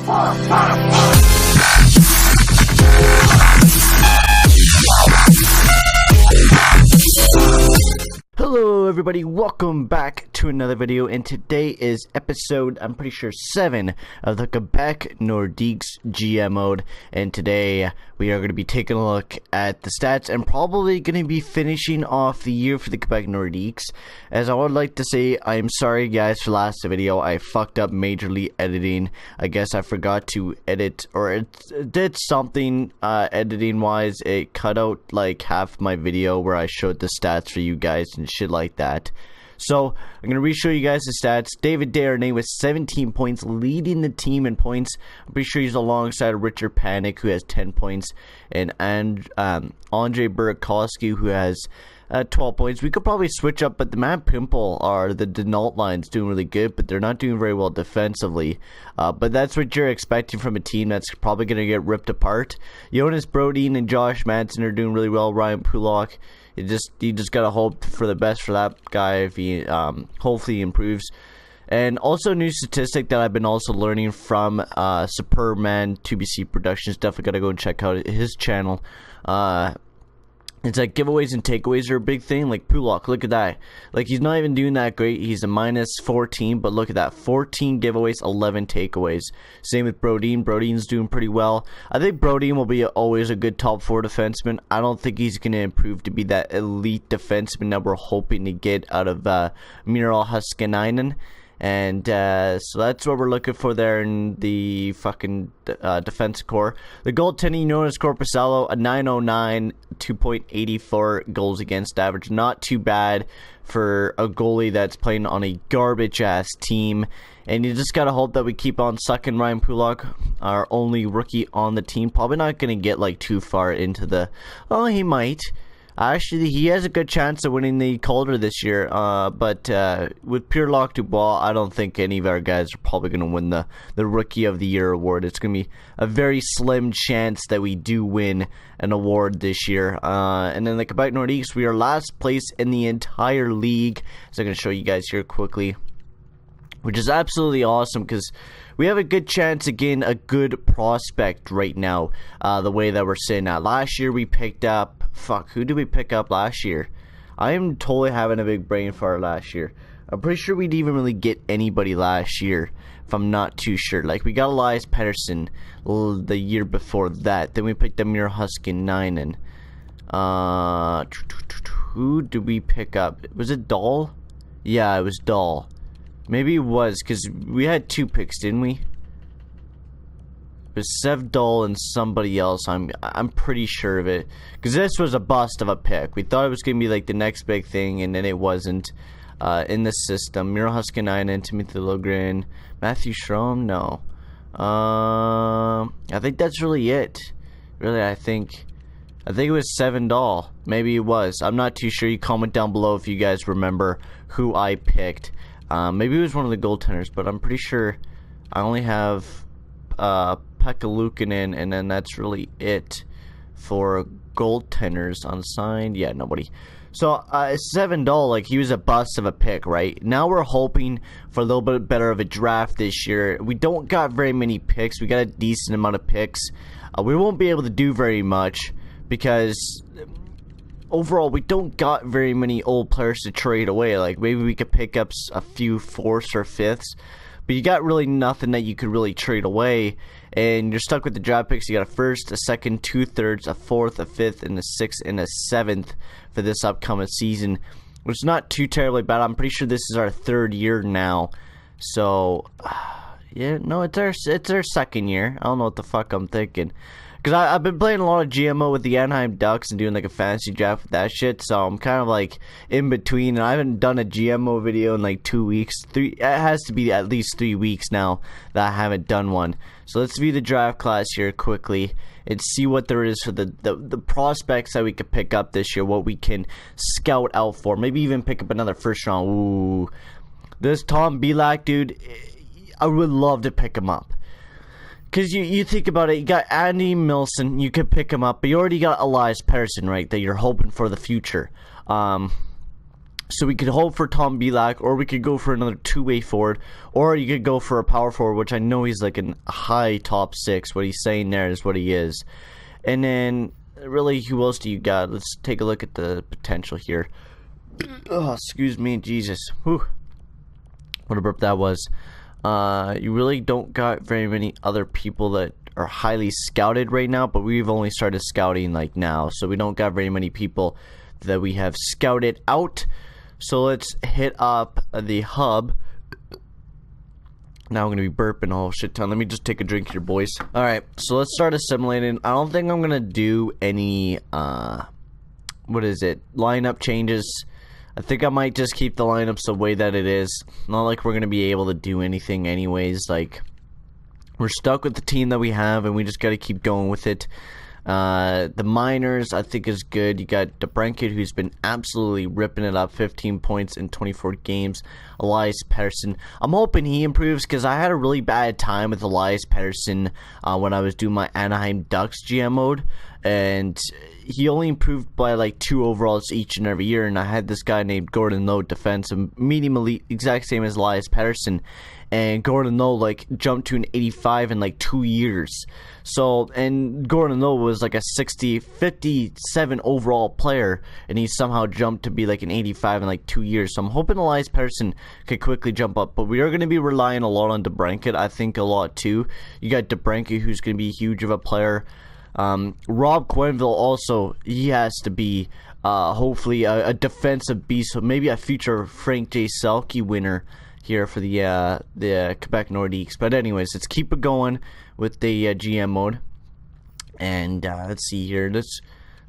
Hello everybody, welcome back to another video, and today is episode, I'm pretty sure 7 of the Quebec Nordiques GM mode, and today we are going to be taking a look at the stats and probably going to be finishing off the year for the Quebec Nordiques. As I would like to say, I'm sorry guys for last video, I fucked up majorly editing. I guess I forgot to edit, or it did something editing wise. It cut out like half my video where I showed the stats for you guys and shit like that. So I'm gonna re-show you guys the stats. David Desharnais with 17 points, leading the team in points. I'm pretty sure he's alongside Richard Panik, who has 10 points, and Andre Burakovsky, who has 12 points. We could probably switch up, but the Matt Pimple are the Denault lines doing really good, but they're not doing very well defensively. But that's what you're expecting from a team that's probably going to get ripped apart. Jonas Brodin and Josh Manson are doing really well. Ryan Pulock, you just gotta hope for the best for that guy if he hopefully improves. And also a new statistic that I've been also learning from Superman 2BC Productions. Definitely gotta go and check out his channel. It's like giveaways and takeaways are a big thing. Like Pulock, look at that. Like, he's not even doing that great. He's a minus 14, but look at that. 14 giveaways, 11 takeaways. Same with Brodin. Brodin's doing pretty well. I think Brodin will be always a good top 4 defenseman. I don't think he's going to improve to be that elite defenseman that we're hoping to get out of Miro Haskinainen. And so that's what we're looking for there in the fucking defense core. The goaltending, Jonas Corpusalo, a 909, 2.84 goals against average. Not too bad for a goalie that's playing on a garbage ass team. And you just gotta hope that we keep on sucking. Ryan Pulock, our only rookie on the team, probably not gonna get like too far into the. Oh, he might. Actually, he has a good chance of winning the Calder this year, but with Pierre-Luc Dubois, I don't think any of our guys are probably going to win the Rookie of the Year award. It's going to be a very slim chance that we do win an award this year. And then the Quebec Nordiques, we are last place in the entire league. So I'm going to show you guys here quickly, which is absolutely awesome because we have a good chance of getting a good prospect right now, the way that we're sitting at. Last year we picked up, who did we pick up last year? I am totally having a big brain fart last year. I'm pretty sure we didn't even really get anybody last year, if I'm not too sure. Like, we got Elias Pettersson the year before that. Then we picked up Miro Haskinainen. Who did we pick up? Was it Dahl? Yeah, it was Dahl. Maybe it was, because we had 2 picks, didn't we? It was Sev Dahl and somebody else. I'm pretty sure of it, because this was a bust of a pick. We thought it was going to be like the next big thing, and then it wasn't in the system. Miro Haskinainen, Timothy Logren, Matthew Schrom, no. I think that's really it. Really, I think it was Seven Dahl. Maybe it was. I'm not too sure. You comment down below if you guys remember who I picked. Maybe it was one of the goaltenders, but I'm pretty sure I only have Pekka Luukkonen, and then that's really it for goaltenders unsigned. Yeah, nobody. So Seven Dahl, like, he was a bust of a pick, right? Now we're hoping for a little bit better of a draft this year. We don't got very many picks. We got a decent amount of picks. We won't be able to do very much because overall we don't got very many old players to trade away. Like, maybe we could pick up a few 4ths or 5ths, but you got really nothing that you could really trade away, and you're stuck with the draft picks. You got a 1st, a 2nd, 2/3, a 4th, a 5th, and a 6th, and a 7th for this upcoming season, which is not too terribly bad. I'm pretty sure this is our 3rd year now, so yeah, no, it's our 2nd year. I don't know what the fuck I'm thinking. Because I've been playing a lot of GMO with the Anaheim Ducks and doing like a fantasy draft with that shit, so I'm kind of like in between, and I haven't done a GMO video in like 2 weeks. It has to be at least 3 weeks now that I haven't done one. So let's view the draft class here quickly and see what there is for the prospects that we could pick up this year, what we can scout out for. Maybe even pick up another 1st round. Ooh. This Tom Belak, dude, I would love to pick him up. Because you think about it, you got Andy Milson, you could pick him up, but you already got Elias Pettersson, right, that you're hoping for the future. So we could hope for Tom Belak, or we could go for another two-way forward, or you could go for a power forward, which I know he's like a high top 6. What he's saying there is what he is. And then, really, who else do you got? Let's take a look at the potential here. Oh, excuse me, Jesus. Whew. What a burp that was. You really don't got very many other people that are highly scouted right now, but we've only started scouting like now, so we don't got very many people that we have scouted out. So let's hit up the hub. Now I'm going to be burping a whole shit ton. Let me just take a drink here, boys. Alright, so let's start assimilating. I don't think I'm going to do any, lineup changes. I think I might just keep the lineups the way that it is. Not like we're going to be able to do anything anyways. Like, we're stuck with the team that we have, and we just got to keep going with it. The minors, I think, is good. You got DeBrincat, who's been absolutely ripping it up, 15 points in 24 games. Elias Pettersson, I'm hoping he improves, because I had a really bad time with Elias Pettersson when I was doing my Anaheim Ducks GM mode, and he only improved by like 2 overalls each and every year. And I had this guy named Gordon Lowe, defensive, medium elite, exact same as Elias Pettersson, and Gordon Lowe like jumped to an 85 in like 2 years. So, and Gordon Lowe was like a 57 overall player, and he somehow jumped to be like an 85 in like 2 years. So I'm hoping Elias Pettersson could quickly jump up, but we are going to be relying a lot on DeBrincat, I think, a lot too. You got DeBrincat, who's going to be huge of a player. Rob Quenville also, he has to be hopefully a defensive beast, so maybe a future Frank J. Selke winner here for the Quebec Nordiques. But anyways, let's keep it going with the GM mode, and let's see here. Let's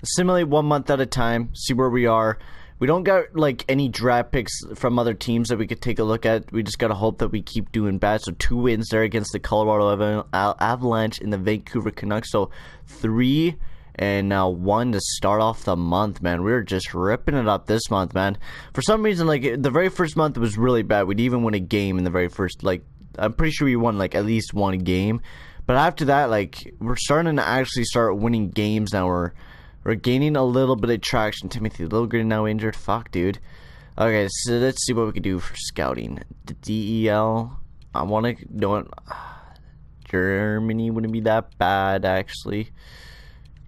assimilate 1 month at a time, see where we are. We don't got like any draft picks from other teams that we could take a look at. We just gotta hope that we keep doing bad. So 2 wins there against the Colorado Avalanche and the Vancouver Canucks. So 3 and 1 to start off the month, man. We were just ripping it up this month, man. For some reason, like, the very first month was really bad. We'd even win a game in the very first, like, I'm pretty sure we won like at least 1 game. But after that, like, we're starting to actually start winning games now. We're gaining a little bit of traction. Timothy Liljegren now injured. Fuck, dude. Okay, so let's see what we can do for scouting. The DEL. I want to know it. Germany wouldn't be that bad, actually.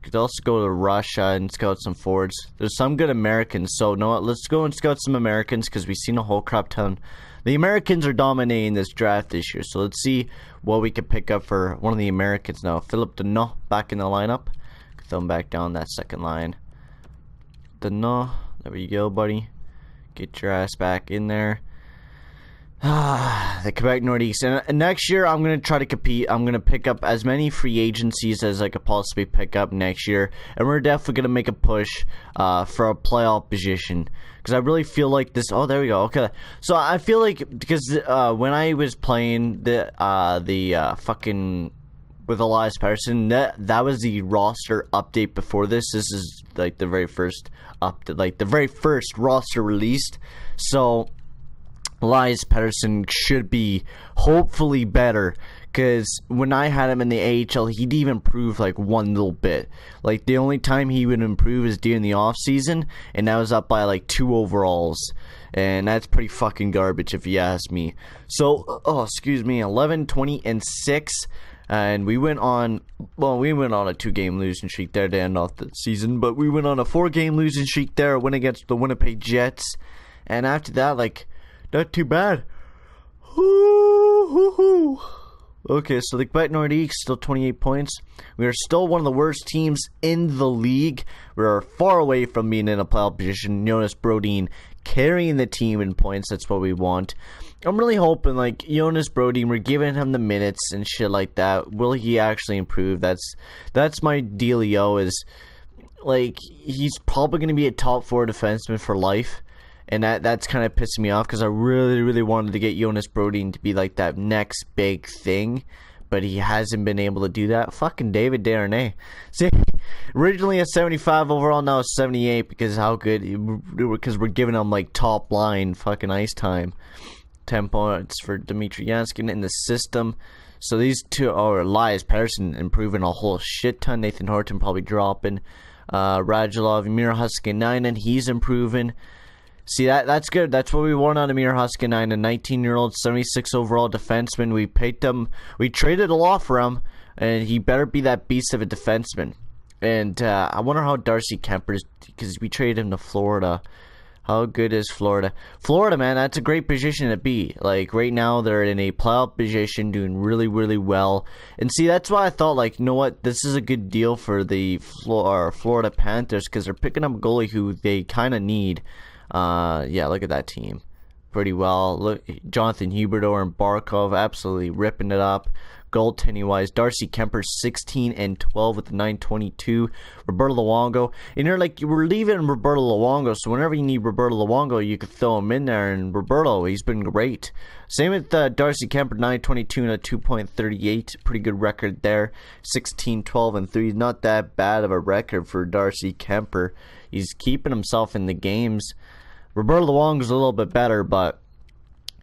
Could also go to Russia and scout some forwards. There's some good Americans, so no, let's go and scout some Americans, because we've seen a whole crap ton. The Americans are dominating this draft this year, so let's see what we can pick up for one of the Americans now. Philip Deneau back in the lineup. Throw him back down that second line. Deneau, there we go, buddy. Get your ass back in there. The Quebec Nordiques. And next year, I'm going to try to compete. I'm going to pick up as many free agencies as I could possibly pick up next year. And we're definitely going to make a push for a playoff position. Because I really feel like this... Oh, there we go. Okay. So I feel like... Because when I was playing the fucking... with Elias Pettersson, that was the roster update before this. This is like the very first update, like the very first roster released. So Elias Pettersson should be hopefully better, because when I had him in the AHL, he'd even improve like 1 little bit. Like, the only time he would improve is during the off season, and that was up by like 2 overalls, and that's pretty fucking garbage if you ask me. So, oh, excuse me, 11, 20, and 6. And we went on a 2-game losing streak there to end off the season. But we went on a 4-game losing streak there, a win against the Winnipeg Jets. And after that, like, not too bad. Okay, so the Quebec Nordiques, still 28 points. We are still one of the worst teams in the league. We are far away from being in a playoff position. Jonas Brodin carrying the team in points. That's what we want. I'm really hoping, like, Jonas Brodin, we're giving him the minutes and shit like that. Will he actually improve? That's my dealio, is, like, he's probably going to be a top 4 defenseman for life. And that's kind of pissing me off, because I really, really wanted to get Jonas Brodin to be, like, that next big thing. But he hasn't been able to do that. Fucking David Desharnais. See, originally a 75 overall, now a 78, because how good, because we're giving him, like, top line fucking ice time. 10 points for Dmitry Yanskin in the system. So these two are Elias Pettersson improving a whole shit ton. Nathan Horton probably dropping. Radulov, Mira Huskinainen, he's improving. See, that's good. That's what we want out of Miro Haskinen, a 19-year-old, 76 overall defenseman. We paid him. We traded a lot for him, and he better be that beast of a defenseman. And I wonder how Darcy Kemper's, because we traded him to Florida. How good is Florida? Florida, man, that's a great position to be. Like, right now, they're in a playoff position, doing really, really well. And see, that's why I thought, like, you know what? This is a good deal for the Florida Panthers, because they're picking up a goalie who they kind of need. Yeah, look at that team. Pretty well. Look, Jonathan Huberdeau and Barkov absolutely ripping it up. Goaltending wise, Darcy Kemper 16 and 12 with the 922. Roberto Luongo, and you're like, we're leaving Roberto Luongo, so whenever you need Roberto Luongo, you could throw him in there. And Roberto, he's been great. Same with Darcy Kemper, 922 and a 2.38. Pretty good record there. 16, 12 and 3. Not that bad of a record for Darcy Kemper. He's keeping himself in the games. Roberto Luongo's a little bit better, but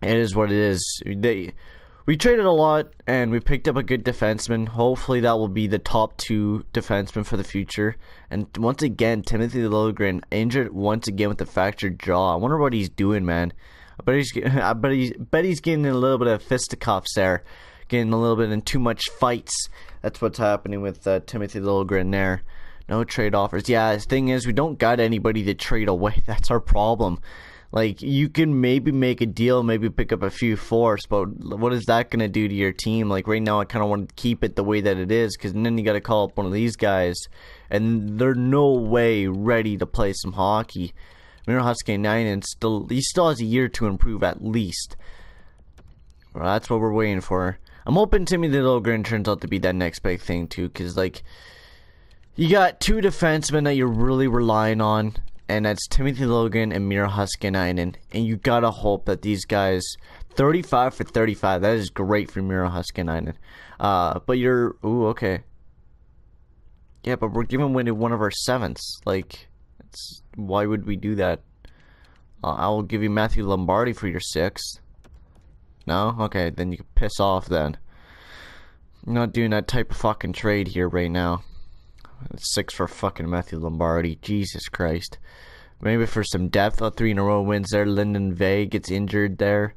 it is what it is. We traded a lot, and we picked up a good defenseman. Hopefully that will be the top 2 defensemen for the future. And once again, Timothy Liljegren injured once again with a fractured jaw. I wonder what he's doing, man. I bet he's getting in a little bit of fisticuffs there. Getting a little bit in too much fights. That's what's happening with Timothy Liljegren there. No trade offers. Yeah, the thing is, we don't got anybody to trade away. That's our problem. Like, you can maybe make a deal, maybe pick up a few force, but what is that going to do to your team? Like, right now, I kind of want to keep it the way that it is, because then you got to call up one of these guys, and they're no way ready to play some hockey. Miro Haskinen, he still has a year to improve at least. Well, that's what we're waiting for. I'm hoping Timothy Liljegren turns out to be that next big thing, too, because, like, you got 2 defensemen that you're really relying on, and that's Timothy Liljegren and Miro Haskinen, and you gotta hope that these guys, 35 for 35, that is great for Miro Haskinen. But you're, ooh, okay. Yeah, but we're giving away one of our 7ths. Like, why would we do that? I will give you Matthew Lombardi for your 6th. No? Okay, then you can piss off then. I'm not doing that type of fucking trade here right now. 6 for fucking Matthew Lombardi. Jesus Christ. Maybe for some depth. 3 in a row wins there. Lyndon Vay gets injured there.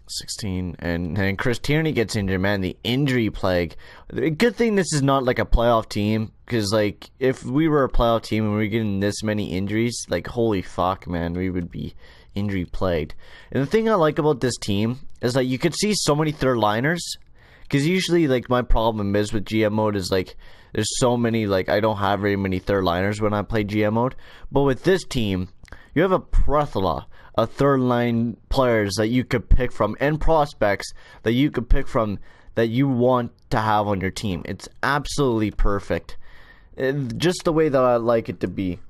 16. And Chris Tierney gets injured, man. The injury plague. Good thing this is not like a playoff team. Because, like, if we were a playoff team and we were getting this many injuries, like, holy fuck, man. We would be injury plagued. And the thing I like about this team is that you could see so many third liners. Because usually, like, my problem is with GM mode is, like, there's so many, like, I don't have very many third liners when I play GM mode. But with this team, you have a plethora of third line players that you could pick from, and prospects that you could pick from that you want to have on your team. It's absolutely perfect. Just the way that I like it to be.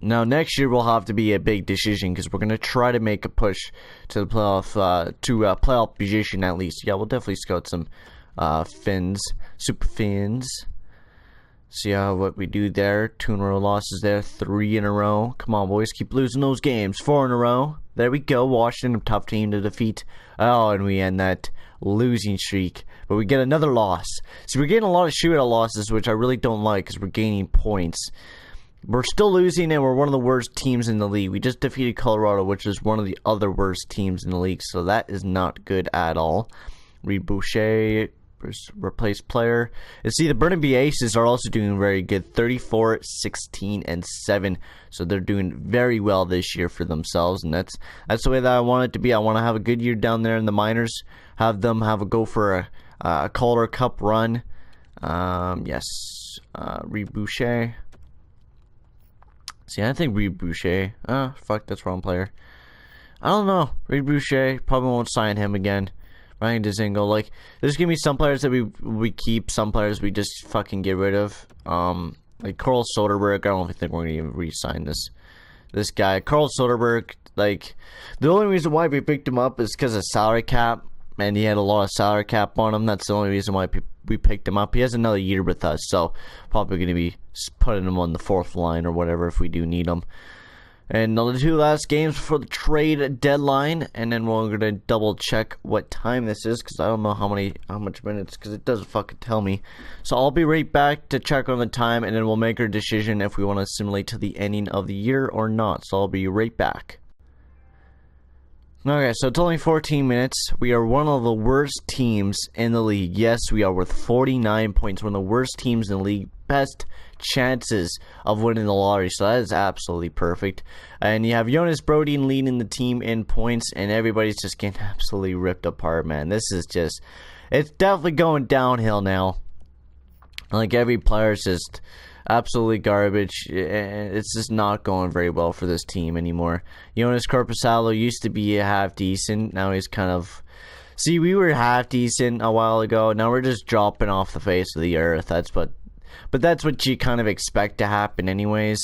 Now, next year will have to be a big decision, because we're going to try to make a push to the playoff, playoff position at least. Yeah, we'll definitely scout some Finns, Super Finns. See what we do there. 2 in a row losses there. 3 in a row. Come on, boys. Keep losing those games. 4 in a row. There we go. Washington, a tough team to defeat. Oh, and we end that losing streak. But we get another loss. So we're getting a lot of shootout losses, which I really don't like, because we're gaining points. We're still losing, and we're one of the worst teams in the league. We just defeated Colorado, which is one of the other worst teams in the league. So that is not good at all. Reed Boucher, replace player. And see, the Burnaby Aces are also doing very good. 34, 16, and 7. So they're doing very well this year for themselves. And that's the way that I want it to be. I want to have a good year down there in the minors. Have them have a go for a Calder Cup run. Yes. Reed Boucher. See, I think Reed Boucher. Fuck, that's wrong player. I don't know. Reed Boucher, probably won't sign him again. Ryan Dzingel, like, there's gonna be some players that we keep, some players we just fucking get rid of. Like Carl Soderberg, I don't think we're gonna even re-sign this guy. Carl Soderberg, like, the only reason why we picked him up is because of salary cap, and he had a lot of salary cap on him. That's the only reason why we picked him up. He has another year with us, so probably gonna be putting him on the 4th line or whatever if we do need him. And the two last games before the trade deadline, and then we're gonna double check what time this is, because I don't know how much minutes, because it doesn't fucking tell me. So I'll be right back to check on the time, and then we'll make our decision if we want to simulate to the ending of the year or not. So I'll be right back. Okay, so it's only 14 minutes. We are one of the worst teams in the league. Yes, we are with 49 points. One of the worst teams in the league. Best chances of winning the lottery. So that is absolutely perfect. And you have Jonas Brodin leading the team in points. And everybody's just getting absolutely ripped apart, man. This is just... It's definitely going downhill now. Like, every player is just... absolutely garbage. It's just not going very well for this team anymore. Jonas Korpisalo used to be a half decent. Now he's kind of... See, we were half decent a while ago. Now we're just dropping off the face of the earth. But that's what you kind of expect to happen anyways.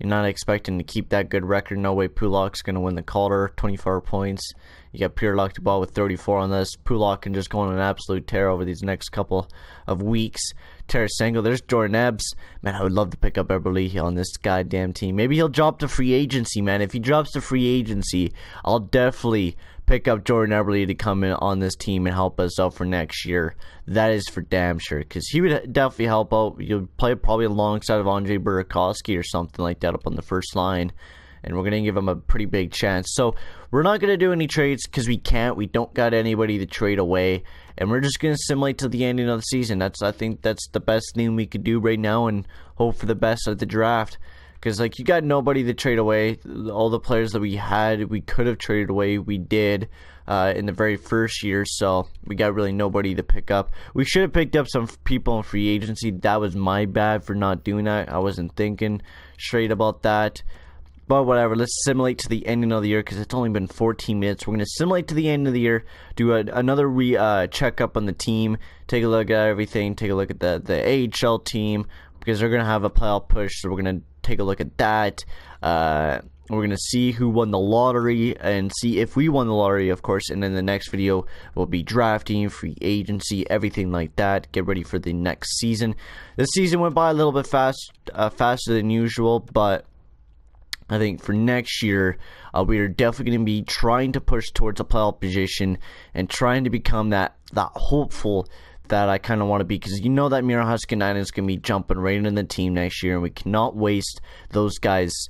You're not expecting to keep that good record. No way Pulak's going to win the Calder. 24 points. You got Pierre Luc Dubois with 34 on this. Pulak can just go on an absolute tear over these next couple of weeks. Tarasenko, there's Jordan Ebbs. Man, I would love to pick up Eberle on this goddamn team. Maybe he'll drop to free agency, man. If he drops to free agency, I'll definitely pick up Jordan Eberle to come in on this team and help us out for next year. That is for damn sure, because he would definitely help out. You'll play probably alongside of Andrei Burakovsky or something like that up on the first line. And we're going to give him a pretty big chance. So we're not going to do any trades because we can't. We don't got anybody to trade away. And we're just going to simulate to the ending of the season. I think that's the best thing we could do right now and hope for the best at the draft. Because, like, you got nobody to trade away. All the players that we had, we could have traded away. We did in the very first year. So we got really nobody to pick up. We should have picked up some people in free agency. That was my bad for not doing that. I wasn't thinking straight about that. But whatever, let's simulate to the ending of the year because it's only been 14 minutes. We're going to simulate to the end of the year, do another checkup on the team, take a look at everything, take a look at the AHL team because they're going to have a playoff push, so we're going to take a look at that. We're going to see who won the lottery and see if we won the lottery, of course. And then the next video will be drafting, free agency, everything like that. Get ready for the next season. This season went by a little bit faster than usual, but I think for next year, we are definitely going to be trying to push towards a playoff position and trying to become that hopeful that I kind of want to be, because you know that Miro Haskinainen is going to be jumping right into the team next year, and we cannot waste those guys'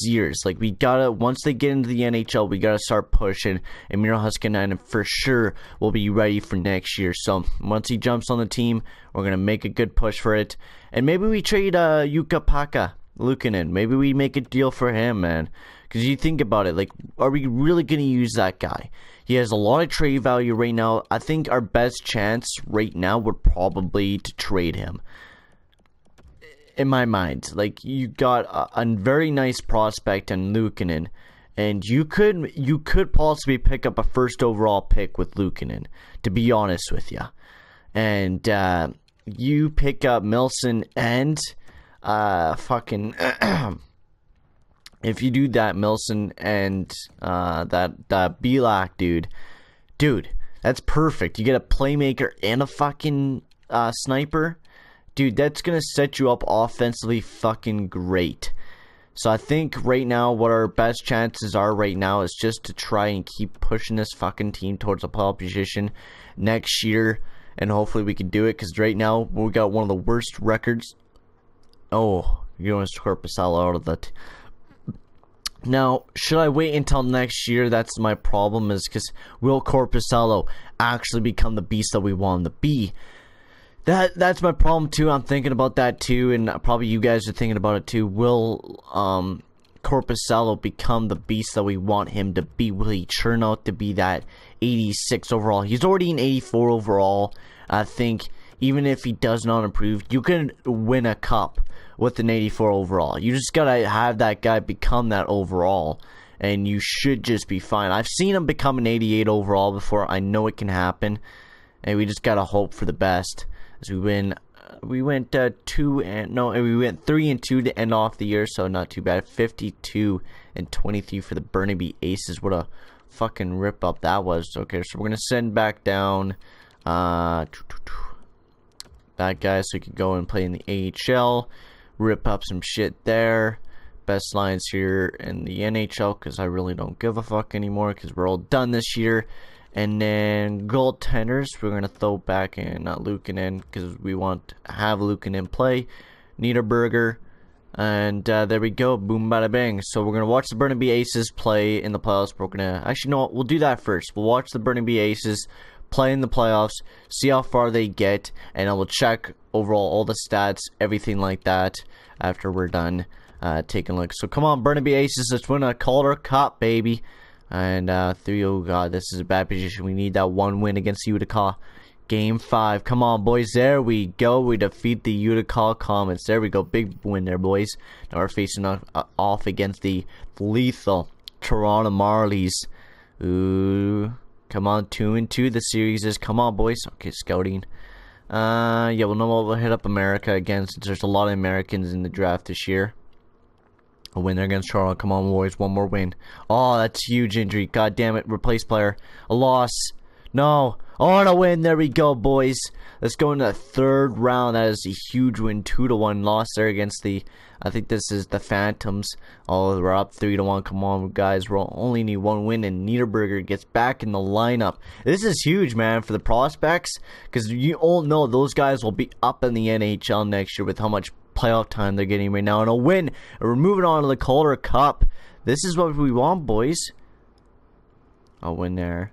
years. Like, we gotta, once they get into the NHL, we gotta start pushing, and Miro Haskinainen for sure will be ready for next year. So once he jumps on the team, we're gonna make a good push for it, and maybe we trade Jukka Luukkonen. Maybe we make a deal for him, man. Because you think about it, like, are we really going to use that guy? He has a lot of trade value right now. I think our best chance right now would probably to trade him. In my mind, like, you got a very nice prospect in Luukkonen, and you could possibly pick up a first overall pick with Luukkonen, to be honest with you. And you pick up Milson and if you do that, Milson and that Belak dude, that's perfect. You get a playmaker and a fucking sniper, dude. That's gonna set you up offensively fucking great. So I think right now what our best chances are right now is just to try and keep pushing this fucking team towards a playoff position next year, and hopefully we can do it. Because right now we got one of the worst records. Oh, Jonas Korpisalo out of that. Now, should I wait until next year? That's my problem, is because will Korpisalo actually become the beast that we want him to be? That's my problem too. I'm thinking about that too, and probably you guys are thinking about it too. Will Korpisalo become the beast that we want him to be? Will he turn out to be that 86 overall? He's already an 84 overall. I think even if he does not improve, you can win a cup with an 84 overall. You just gotta have that guy become that overall, and you should just be fine. I've seen him become an 88 overall before. I know it can happen, and we just gotta hope for the best. As we went 3-2 to end off the year, so not too bad. 52-23 for the Burnaby Aces. What a fucking rip up that was. Okay, so we're gonna send back down that guy so he can go and play in the AHL. Rip up some shit there. best lines here in the NHL because I really don't give a fuck anymore because we're all done this year. And then goaltenders, we're going to throw back in Luukkonen because we want to have Luukkonen play. Niederberger. And there we go. Boom, bada, bang. So we're going to watch the Burnaby Aces play in the playoffs. We're going to... Actually, no, we'll do that first. We'll watch the Burnaby Aces play in the playoffs, see how far they get, and I will check overall all the stats, everything like that, after we're done taking a look. So come on, Burnaby Aces, let's win a Calder Cup, baby. And 3, oh god, this is a bad position. We need that one win against Utica. Game 5. Come on, boys. There we go. We defeat the Utica Comets. There we go. Big win there, boys. Now we're facing off against the lethal Toronto Marlies. Ooh. Come on, 2-2 the series is. Come on, boys. Okay, scouting. Yeah, we'll hit up America again since there's a lot of Americans in the draft this year. A win there against Toronto. Come on, boys. One more win. Oh, that's huge injury. God damn it. Replace player. A loss. No. Oh, and a win. There we go, boys. Let's go into the 3rd round. That is a huge win. 2-1 loss there against the... I think this is the Phantoms. Oh, we're up 3-1. Come on, guys. We only need one win, and Niederberger gets back in the lineup. This is huge, man, for the prospects, because you all know those guys will be up in the NHL next year with how much playoff time they're getting right now. And a win. And we're moving on to the Calder Cup. This is what we want, boys. A win there.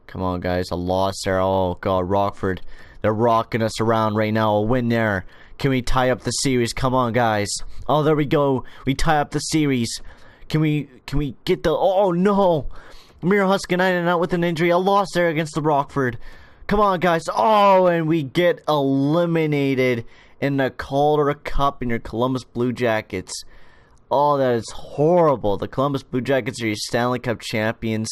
Come on, guys. A loss there. Oh, God. Rockford. They're rocking us around right now. A win there. Can we tie up the series? Come on, guys. Oh, there we go. We tie up the series. Can we get the... Oh, no. Miro Huskinainen out with an injury. A loss there against the Rockford. Come on, guys. Oh, and we get eliminated in the Calder Cup in your Columbus Blue Jackets. Oh, that is horrible. The Columbus Blue Jackets are your Stanley Cup champions.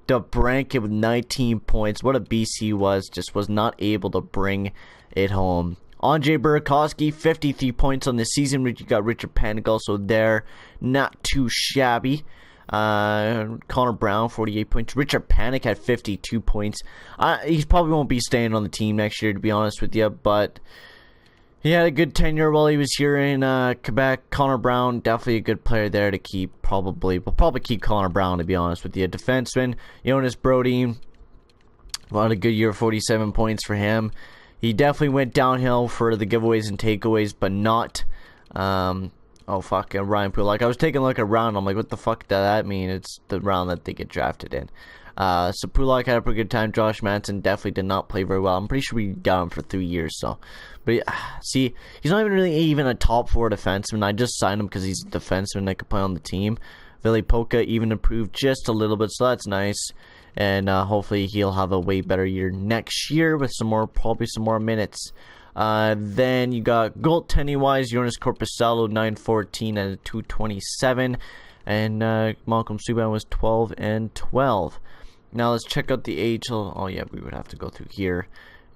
DeBranket with 19 points. What a BC was. Just was not able to bring it home. Andre Burakovsky, 53 points on the season. You got Richard Panik also there. Not too shabby. Connor Brown, 48 points. Richard Panik had 52 points. He probably won't be staying on the team next year, to be honest with you. But he had a good tenure while he was here in Quebec. Connor Brown, definitely a good player there to keep. We'll probably keep Connor Brown, to be honest with you. Defenseman, Jonas Brodin. Had a good year, 47 points for him. He definitely went downhill for the giveaways and takeaways, but not, oh fuck, Ryan Pulak. I was taking a look at round, I'm like, what the fuck does that mean? It's the round that they get drafted in. So Pulak had a pretty good time. Josh Manson definitely did not play very well. I'm pretty sure we got him for 3 years, so. But see, he's not even a top 4 defenseman. I just signed him because he's a defenseman that could play on the team. Vili Polka even improved just a little bit, so that's nice. And hopefully he'll have a way better year next year with probably some more minutes. Then you got goaltending wise, Jonas Korpisalo 914 and a 227, and Malcolm Subban was 12 and 12. Now let's check out the AHL. Oh yeah, we would have to go through here.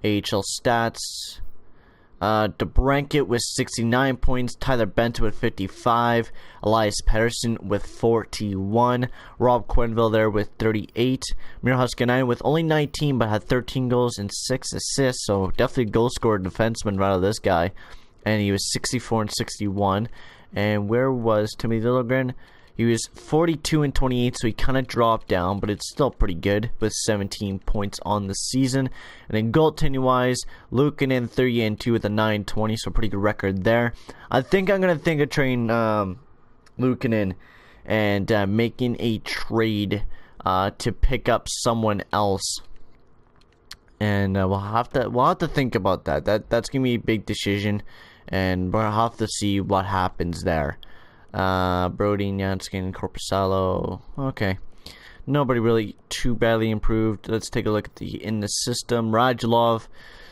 AHL stats. DeBranket with 69 points, Tyler Benton with 55, Elias Pettersson with 41, Rob Quenneville there with 38, Miro Huskinainen with only 19 but had 13 goals and 6 assists, so definitely goal scorer defenseman right out of this guy, and he was 64 and 61. And where was Timmy Liljegren? He was 42 and 28, so he kind of dropped down, but it's still pretty good with 17 points on the season. And then goaltending wise, Luukkonen 30 and 2 with a 920, so pretty good record there. I think I'm gonna think of trading Luukkonen and making a trade to pick up someone else. And we'll have to think about that. That's gonna be a big decision, and we'll have to see what happens there. Brodin, Janskin, Korpisalo. Okay. Nobody really too badly improved. Let's take a look at in the system. Radulov.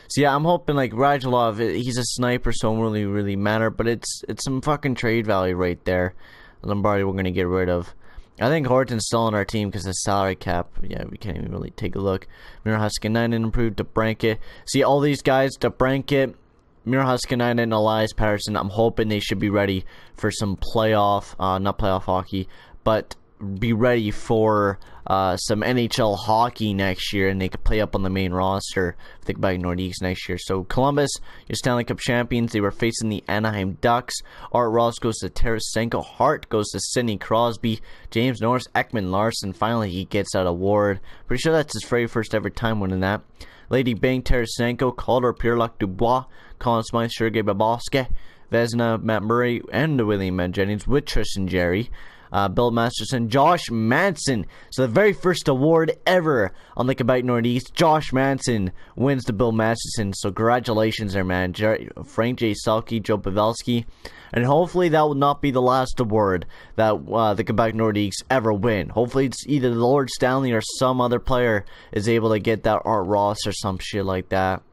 So yeah, I'm hoping like Radulov, he's a sniper, so it won't really matter, but it's some fucking trade value right there. Lombardi we're gonna get rid of. I think Horton's still on our team because of salary cap. Yeah, we can't even really take a look. Miro Huskinainen improved. DeBranket. See all these guys, DeBranket, Miro Huskinainen and Elias Pettersson, I'm hoping they should be ready for some playoff, not playoff hockey, but be ready for some NHL hockey next year, and they could play up on the main roster of the Quebec Nordiques next year. So Columbus, your Stanley Cup champions, they were facing the Anaheim Ducks. Art Ross goes to Tarasenko. Hart goes to Sidney Crosby. James Norris, Ekman Larson. Finally, he gets that award. Pretty sure that's his very first ever time winning that. Lady Bang, Tarasenko, Calder, Pierre-Luc Dubois, Colin Smythe, Sergei Bobrovsky, Vezina, Matt Murray, and William Jennings with Tristan Jarry. Bill Masterson, Josh Manson. So the very first award ever on the Quebec Nordiques, Josh Manson wins the Bill Masterson. So congratulations there, man. Frank J. Selke, Joe Pavelski. And hopefully that will not be the last award that the Quebec Nordiques ever win. Hopefully it's either the Lord Stanley or some other player is able to get that, Art Ross or some shit like that.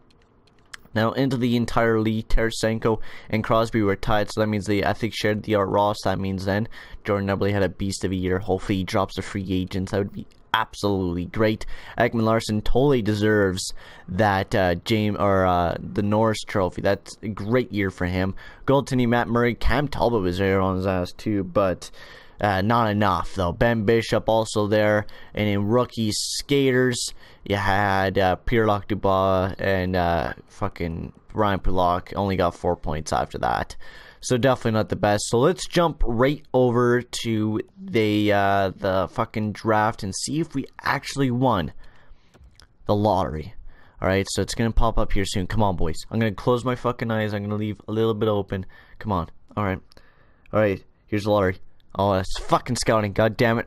Now, into the entire league, Tarasenko and Crosby were tied, so that means they, I think, shared the Art Ross. That means then Jordan Eberle had a beast of a year. Hopefully, he drops the free agents. That would be absolutely great. Ekman Larson totally deserves that the Norris Trophy. That's a great year for him. Goaltending, Matt Murray. Cam Talbot was there on his ass too, but not enough though. Ben Bishop also there, and in rookie skaters, you had Pierre-Luc Dubois and fucking Ryan Pulock. Only got 4 points after that. So definitely not the best. So let's jump right over to the fucking draft and see if we actually won the lottery. Alright, so it's gonna pop up here soon. Come on, boys. I'm gonna close my fucking eyes. I'm gonna leave a little bit open. Come on. Alright. Alright, here's the lottery. Oh, it's fucking scouting. God damn it.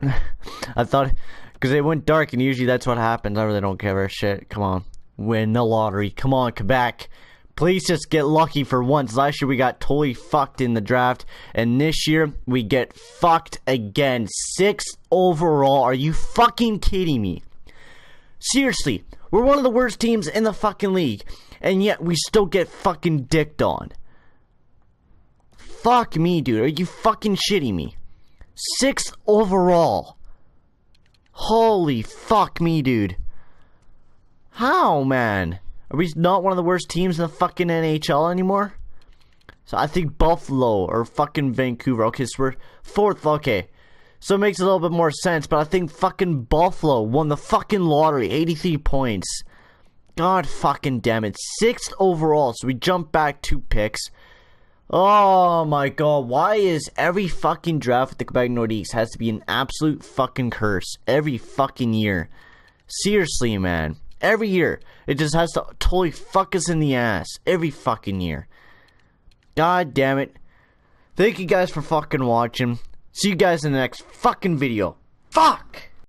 I thought, because it went dark, and usually that's what happens. I really don't give a shit. Come on. Win the lottery. Come on, Quebec. Please just get lucky for once. Last year we got totally fucked in the draft, and this year we get fucked again. 6th overall. Are you fucking kidding me? Seriously, we're one of the worst teams in the fucking league, and yet we still get fucking dicked on. Fuck me, dude. Are you fucking shitting me? 6th overall. Holy fuck me, dude. How, man? Are we not one of the worst teams in the fucking NHL anymore? So I think Buffalo or fucking Vancouver. Okay, so we're 4th. Okay. So it makes a little bit more sense, but I think fucking Buffalo won the fucking lottery. 83 points. God fucking damn it. 6th overall. So we jump back 2 picks. Oh my god, why is every fucking draft with the Quebec Nordiques has to be an absolute fucking curse every fucking year? Seriously, man. Every year. It just has to totally fuck us in the ass. Every fucking year. God damn it. Thank you guys for fucking watching. See you guys in the next fucking video. Fuck!